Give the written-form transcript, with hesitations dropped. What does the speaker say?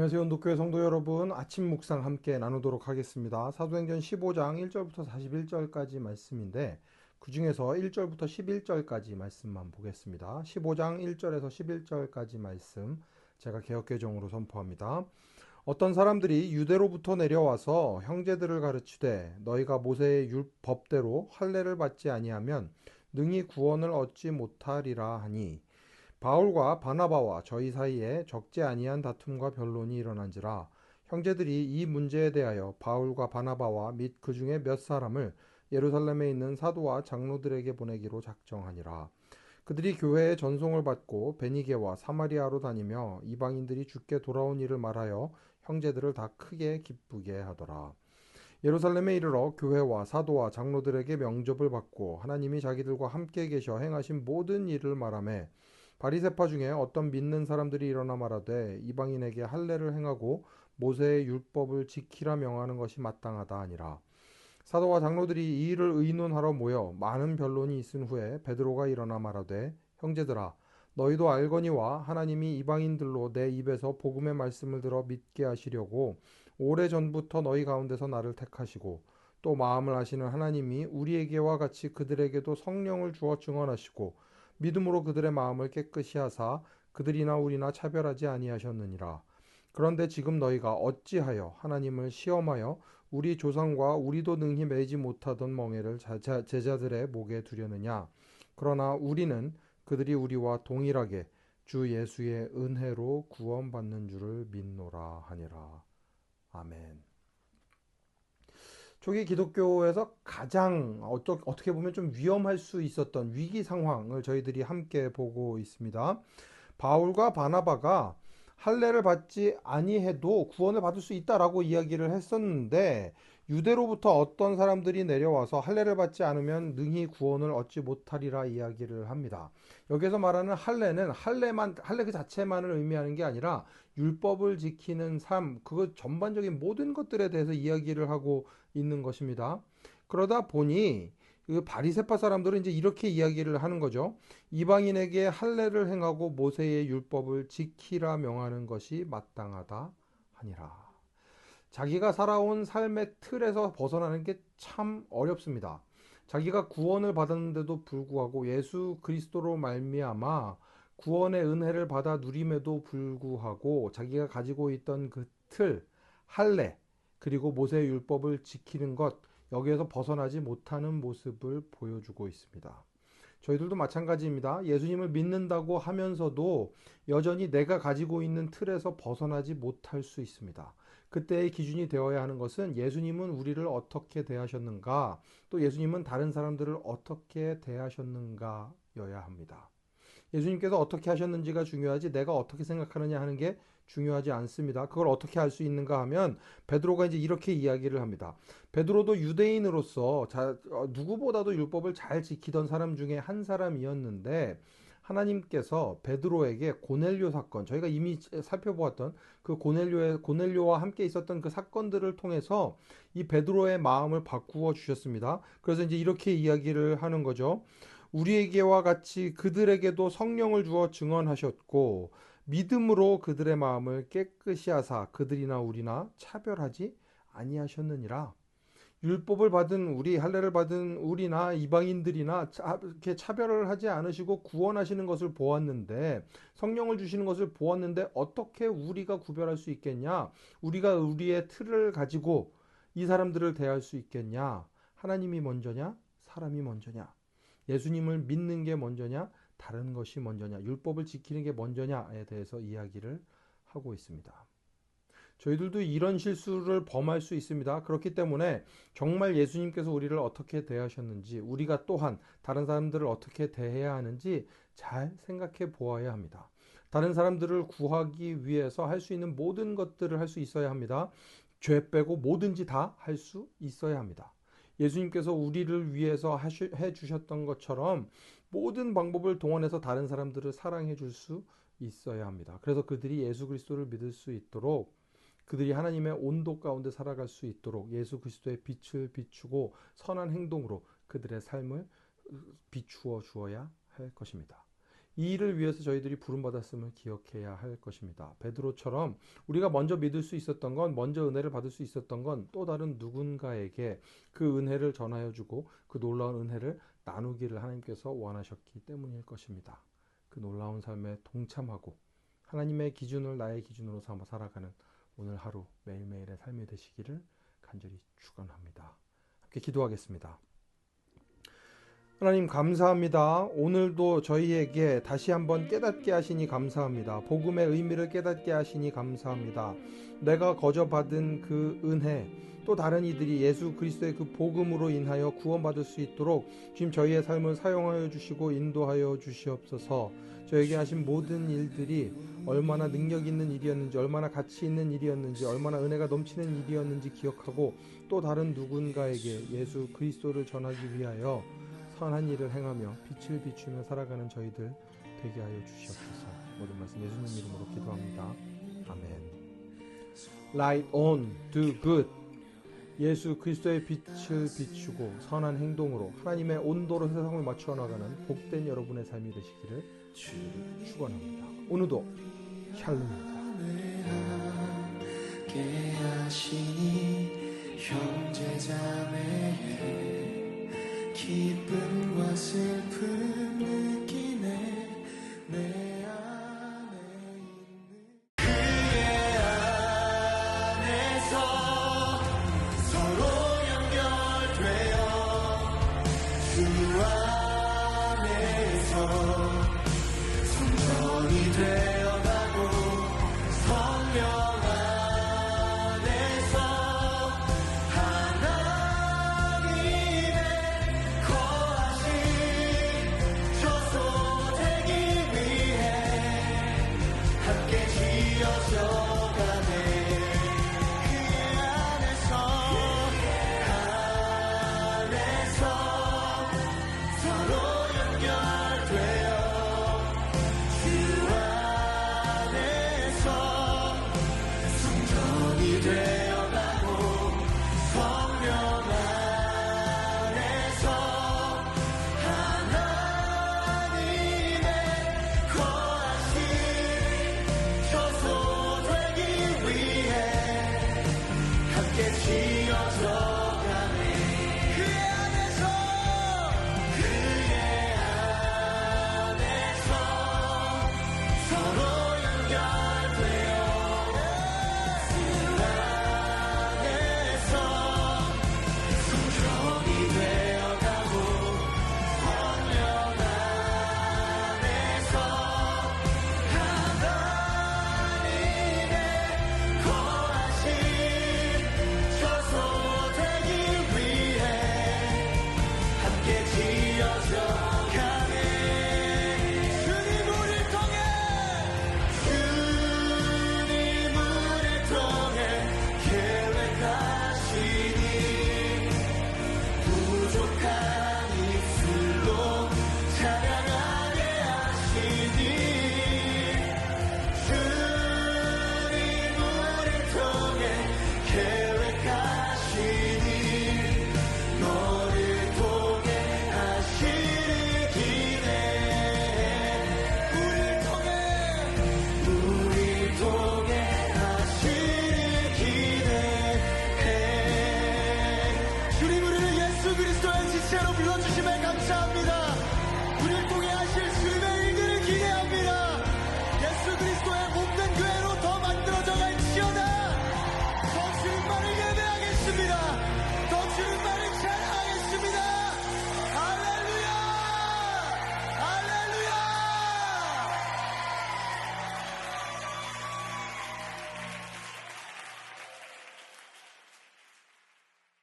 안녕하세요. 온도교회 성도 여러분. 아침 묵상 함께 나누도록 하겠습니다. 사도행전 15장 1절부터 41절까지 말씀인데 그 중에서 1절부터 11절까지 말씀만 보겠습니다. 15장 1절에서 11절까지 말씀 제가 개역개정으로 선포합니다. 어떤 사람들이 유대로부터 내려와서 형제들을 가르치되 너희가 모세의 율법대로 할례를 받지 아니하면 능히 구원을 얻지 못하리라 하니 바울과 바나바와 저희 사이에 적지 아니한 다툼과 변론이 일어난지라 형제들이 이 문제에 대하여 바울과 바나바와 및 그 중에 몇 사람을 예루살렘에 있는 사도와 장로들에게 보내기로 작정하니라. 그들이 교회의 전송을 받고 베니게와 사마리아로 다니며 이방인들이 주께 돌아온 일을 말하여 형제들을 다 크게 기쁘게 하더라. 예루살렘에 이르러 교회와 사도와 장로들에게 명접을 받고 하나님이 자기들과 함께 계셔 행하신 모든 일을 말하며 바리새파 중에 어떤 믿는 사람들이 일어나 말하되 이방인에게 할례를 행하고 모세의 율법을 지키라 명하는 것이 마땅하다 아니라. 사도와 장로들이 이 일을 의논하러 모여 많은 변론이 있은 후에 베드로가 일어나 말하되 형제들아 너희도 알거니와 하나님이 이방인들로 내 입에서 복음의 말씀을 들어 믿게 하시려고 오래전부터 너희 가운데서 나를 택하시고 또 마음을 아시는 하나님이 우리에게와 같이 그들에게도 성령을 주어 증언하시고 믿음으로 그들의 마음을 깨끗이 하사 그들이나 우리나 차별하지 아니하셨느니라. 그런데 지금 너희가 어찌하여 하나님을 시험하여 우리 조상과 우리도 능히 매지 못하던 멍에를 제자들의 목에 두려느냐. 그러나 우리는 그들이 우리와 동일하게 주 예수의 은혜로 구원받는 줄을 믿노라 하니라. 아멘. 초기 기독교에서 가장 어떻게 보면 좀 위험할 수 있었던 위기 상황을 저희들이 함께 보고 있습니다. 바울과 바나바가 할례를 받지 아니해도 구원을 받을 수 있다라고 이야기를 했었는데 유대로부터 어떤 사람들이 내려와서 할례를 받지 않으면 능히 구원을 얻지 못하리라 이야기를 합니다. 여기서 말하는 할례는 할례 그 자체만을 의미하는 게 아니라 율법을 지키는 삶, 그 전반적인 모든 것들에 대해서 이야기를 하고 있는 것입니다. 그러다 보니 그 바리새파 사람들은 이제 이렇게 이야기를 하는 거죠. 이방인에게 할례를 행하고 모세의 율법을 지키라 명하는 것이 마땅하다 하니라. 자기가 살아온 삶의 틀에서 벗어나는 게 참 어렵습니다. 자기가 구원을 받았는데도 불구하고 예수 그리스도로 말미암아 구원의 은혜를 받아 누림에도 불구하고 자기가 가지고 있던 그 틀, 할례, 그리고 모세의 율법을 지키는 것, 여기에서 벗어나지 못하는 모습을 보여주고 있습니다. 저희들도 마찬가지입니다. 예수님을 믿는다고 하면서도 여전히 내가 가지고 있는 틀에서 벗어나지 못할 수 있습니다. 그때의 기준이 되어야 하는 것은 예수님은 우리를 어떻게 대하셨는가, 또 예수님은 다른 사람들을 어떻게 대하셨는가여야 합니다. 예수님께서 어떻게 하셨는지가 중요하지 내가 어떻게 생각하느냐 하는 게 중요하지 않습니다. 그걸 어떻게 할 수 있는가 하면 베드로가 이제 이렇게 이야기를 합니다. 베드로도 유대인으로서 누구보다도 율법을 잘 지키던 사람 중에 한 사람이었는데 하나님께서 베드로에게 고넬료 사건, 저희가 이미 살펴보았던 그 고넬료와 함께 있었던 그 사건들을 통해서 이 베드로의 마음을 바꾸어 주셨습니다. 그래서 이제 이렇게 이야기를 하는 거죠. 우리에게와 같이 그들에게도 성령을 주어 증언하셨고 믿음으로 그들의 마음을 깨끗이 하사 그들이나 우리나 차별하지 아니하셨느니라. 율법을 받은 우리, 할례를 받은 우리나 이방인들이나 이렇게 차별을 하지 않으시고 구원하시는 것을 보았는데, 성령을 주시는 것을 보았는데 어떻게 우리가 구별할 수 있겠냐? 우리가 우리의 틀을 가지고 이 사람들을 대할 수 있겠냐? 하나님이 먼저냐? 사람이 먼저냐? 예수님을 믿는 게 먼저냐? 다른 것이 먼저냐? 율법을 지키는 게 먼저냐에 대해서 이야기를 하고 있습니다. 저희들도 이런 실수를 범할 수 있습니다. 그렇기 때문에 정말 예수님께서 우리를 어떻게 대하셨는지, 우리가 또한 다른 사람들을 어떻게 대해야 하는지 잘 생각해 보아야 합니다. 다른 사람들을 구하기 위해서 할 수 있는 모든 것들을 할 수 있어야 합니다. 죄 빼고 뭐든지 다 할 수 있어야 합니다. 예수님께서 우리를 위해서 해 주셨던 것처럼 모든 방법을 동원해서 다른 사람들을 사랑해 줄 수 있어야 합니다. 그래서 그들이 예수 그리스도를 믿을 수 있도록, 그들이 하나님의 온도 가운데 살아갈 수 있도록 예수 그리스도의 빛을 비추고 선한 행동으로 그들의 삶을 비추어 주어야 할 것입니다. 이 일을 위해서 저희들이 부름받았음을 기억해야 할 것입니다. 베드로처럼 우리가 먼저 믿을 수 있었던 건, 먼저 은혜를 받을 수 있었던 건 또 다른 누군가에게 그 은혜를 전하여 주고 그 놀라운 은혜를 나누기를 하나님께서 원하셨기 때문일 것입니다. 그 놀라운 삶에 동참하고 하나님의 기준을 나의 기준으로 삼아 살아가는 오늘 하루 매일매일의 삶이 되시기를 간절히 축원합니다. 함께 기도하겠습니다. 하나님 감사합니다. 오늘도 저희에게 다시 한번 깨닫게 하시니 감사합니다. 복음의 의미를 깨닫게 하시니 감사합니다. 내가 거저받은 그 은혜, 또 다른 이들이 예수 그리스도의 그 복음으로 인하여 구원받을 수 있도록 지금 저희의 삶을 사용하여 주시고 인도하여 주시옵소서. 저에게 하신 모든 일들이 얼마나 능력 있는 일이었는지, 얼마나 가치 있는 일이었는지, 얼마나 은혜가 넘치는 일이었는지 기억하고 또 다른 누군가에게 예수 그리스도를 전하기 위하여 선한 일을 행하며 빛을 비추며 살아가는 저희들 되게 하여 주시옵소서. 모든 말씀 예수님 이름으로 기도합니다. 아멘. Light on, do good. 예수 그리스도의 빛을 비추고 선한 행동으로 하나님의 온도로 세상을 맞추어 나가는 복된 여러분의 삶이 되시기를 축원합니다. 오늘도 샬롬입니다. 기쁨과 슬픔 느끼네 내 안에 있는 그의 안에서 서로 연결되어 주 안에서 성전이 되어가고 성령 지어져